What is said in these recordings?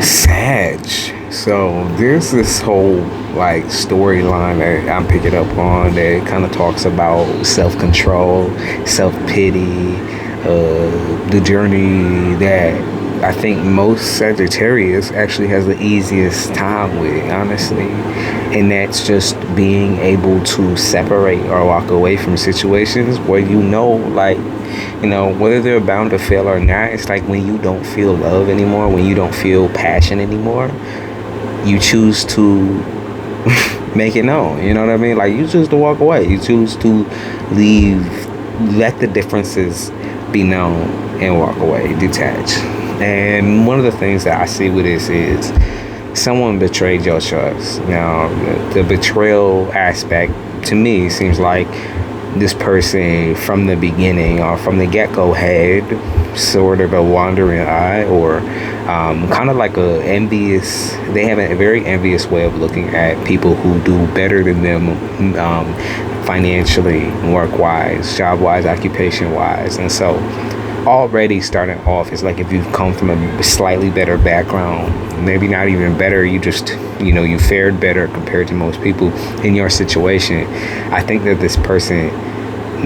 Sag. So there's this whole like storyline that I'm picking up on that kind of talks about self-control, self-pity, the journey that I think most Sagittarius actually has the easiest time with, honestly. And that's just being able to separate or walk away from situations where whether they're bound to fail or not. It's like when you don't feel love anymore, when you don't feel passion anymore, you choose to make it known. You know what I mean? Like, you choose to walk away. You choose to leave, let the differences be known and walk away, detach. And one of the things that I see with this is someone betrayed your trust. Now, the betrayal aspect to me seems like this person from the beginning or from the get-go had sort of a wandering eye, or kind of like they have a very envious way of looking at people who do better than them, financially, work-wise, job-wise, occupation-wise. And so already starting off, it's like if you've come from a slightly better background, maybe not even better, you fared better compared to most people in your situation. I think that this person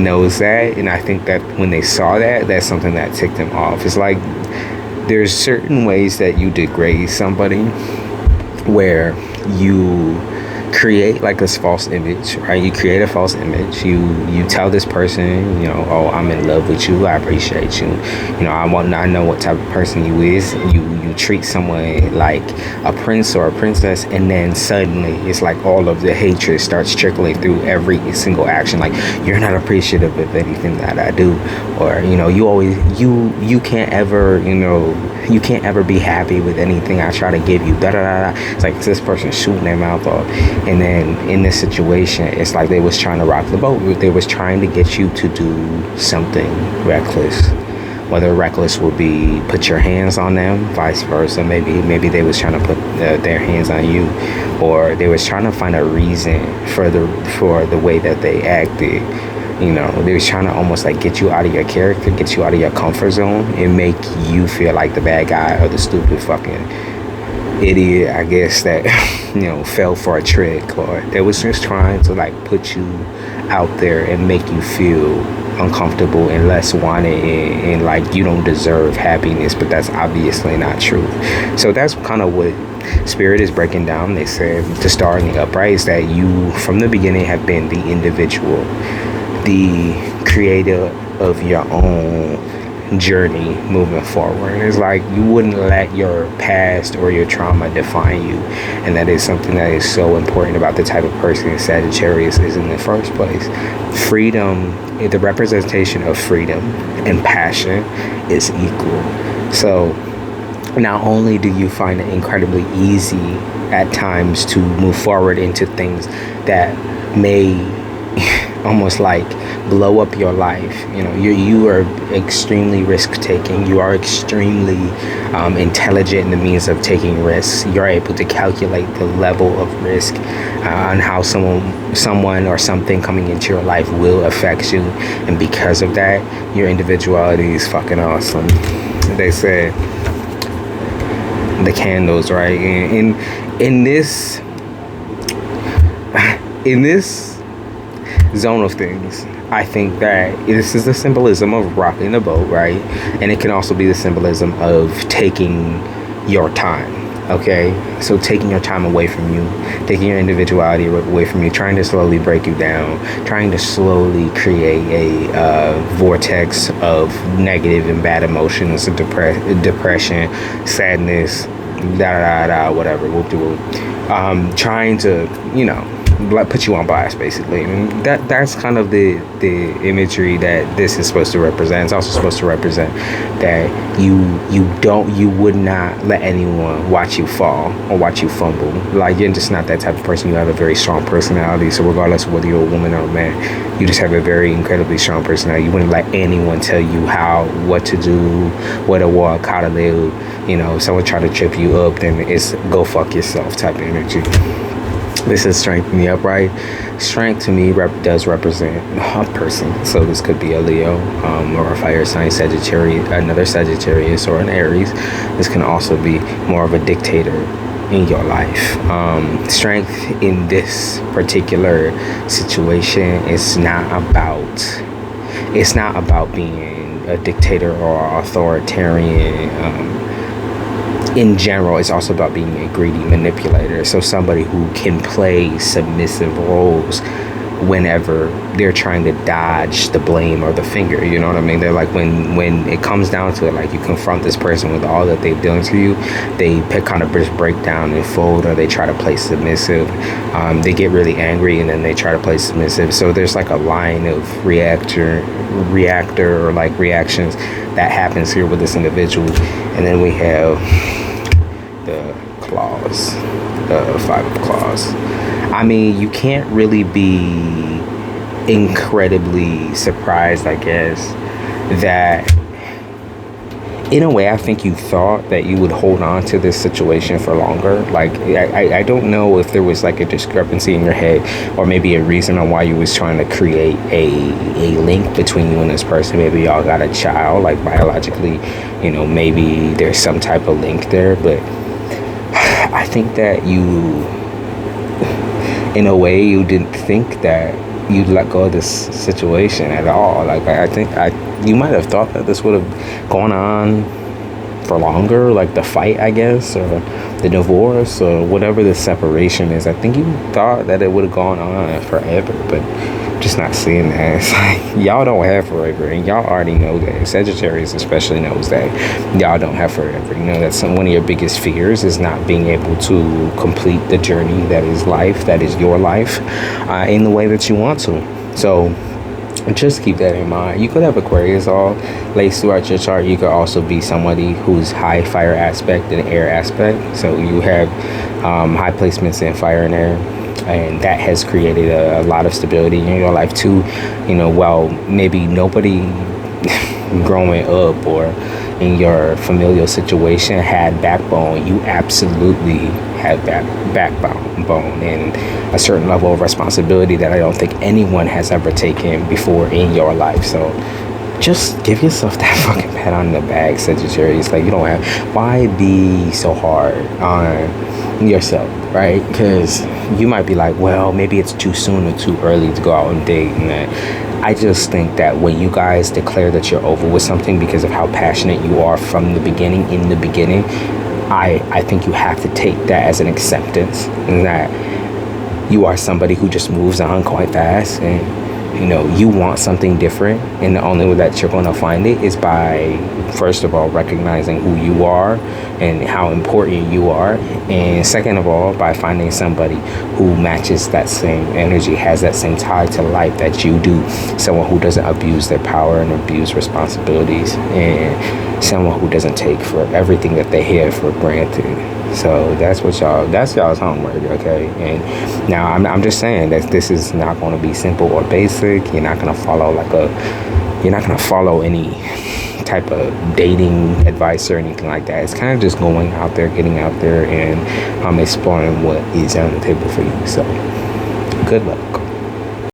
knows that, and I think that when they saw that, that's something that ticked them off. It's like there's certain ways that you degrade somebody where you create like this false image, right? You create a false image. You tell this person, oh, I'm in love with you, I appreciate you, I know what type of person you is. You treat someone like a prince or a princess, and then suddenly it's like all of the hatred starts trickling through every single action. Like, you're not appreciative of anything that I do, or you can't ever be happy with anything I try to give you. Da da da da. It's like this person shooting their mouth off. And then in this situation, it's like they was trying to rock the boat. They was trying to get you to do something reckless. Whether reckless would be put your hands on them, vice versa. Maybe they was trying to put their hands on you, or they was trying to find a reason for the way that they acted. They was trying to almost like get you out of your character, get you out of your comfort zone, and make you feel like the bad guy or the stupid fucking idiot, I guess, that fell for a trick, or they was just trying to like put you out there and make you feel uncomfortable and less wanted, and like you don't deserve happiness. But that's obviously not true. So that's kind of what Spirit is breaking down. They said the star in the upright is that you from the beginning have been the individual, the creator of your own journey moving forward. It's like you wouldn't let your past or your trauma define you, and that is something that is so important about the type of person Sagittarius is in the first place. Freedom, the representation of freedom and passion is equal. So not only do you find it incredibly easy at times to move forward into things that may almost like blow up your life. You are extremely risk-taking. You are extremely intelligent in the means of taking risks. You're able to calculate the level of risk on how someone or something coming into your life will affect you, and because of that, your individuality is fucking awesome. They said the candles, right? And in this zone of things, I think that this is the symbolism of rocking the boat, right? And it can also be the symbolism of taking your time. Okay, so taking your time away from you, taking your individuality away from you, trying to slowly break you down, trying to slowly create a vortex of negative and bad emotions, depression, sadness, whatever, whoop-de-whoop. Trying to, put you on blast, basically. And that's kind of the imagery that this is supposed to represent. It's also supposed to represent that you would not let anyone watch you fall or watch you fumble. Like, you're just not that type of person. You have a very strong personality. So regardless of whether you're a woman or a man, you just have a very incredibly strong personality. You wouldn't let anyone tell you what to do, where to walk, how to live. If someone try to trip you up, then it's go fuck yourself type of energy. This is strength in the upright. Strength to me does represent a person. So this could be a Leo, or a fire sign, Sagittarius, another Sagittarius, or an Aries. This can also be more of a dictator in your life. Strength in this particular situation is not about. It's not about being a dictator or authoritarian. In general, it's also about being a greedy manipulator. So somebody who can play submissive roles whenever they're trying to dodge the blame or the finger. You know what I mean? They're like, when it comes down to it, like, you confront this person with all that they've done to you, they kind of just break down and fold, or they try to play submissive. They get really angry and then they try to play submissive. So there's like a line of reactor or like reactions that happens here with this individual. And then we have the claws, the 5 of claws. I mean, you can't really be incredibly surprised, I guess, that in a way, I think you thought that you would hold on to this situation for longer. Like, I don't know if there was like a discrepancy in your head, or maybe a reason on why you was trying to create a link between you and this person. Maybe y'all got a child, like biologically, you know, maybe there's some type of link there. But I think that you, in a way, you didn't think that you'd let go of this situation at all. Like, I think you might have thought that this would have gone on for longer, like the fight, I guess, or the divorce, or whatever the separation is. I think you thought that it would have gone on forever, but just not seeing that. It's like, y'all don't have forever, and y'all already know that. Sagittarius especially knows that y'all don't have forever. You know, that's one of your biggest fears, is not being able to complete the journey that is life, that is your life, in the way that you want to. So just keep that in mind. You could have Aquarius all laced throughout your chart. You could also be somebody who's high fire aspect and air aspect. So you have high placements in fire and air, and that has created a lot of stability in your life too. You know, while maybe nobody growing up or in your familial situation had backbone, you absolutely have backbone and a certain level of responsibility that I don't think anyone has ever taken before in your life. So just give yourself that fucking pat on the back, Sagittarius. Like, you don't have, why be so hard on yourself, right? Because you might be like, well, maybe it's too soon or too early to go out and date and that. I just think that when you guys declare that you're over with something because of how passionate you are from the beginning, in the beginning, I think you have to take that as an acceptance, and that you are somebody who just moves on quite fast, and you know, you want something different, and the only way that you're going to find it is by, first of all, recognizing who you are and how important you are, and second of all, by finding somebody who matches that same energy, has that same tie to life that you do, someone who doesn't abuse their power and abuse responsibilities, and someone who doesn't take for everything that they have for granted. So that's y'all's homework, okay? And now I'm just saying that this is not going to be simple or basic. You're not going to follow any type of dating advice or anything like that. It's kind of just going out there, getting out there, and exploring what is on the table for you. So good luck.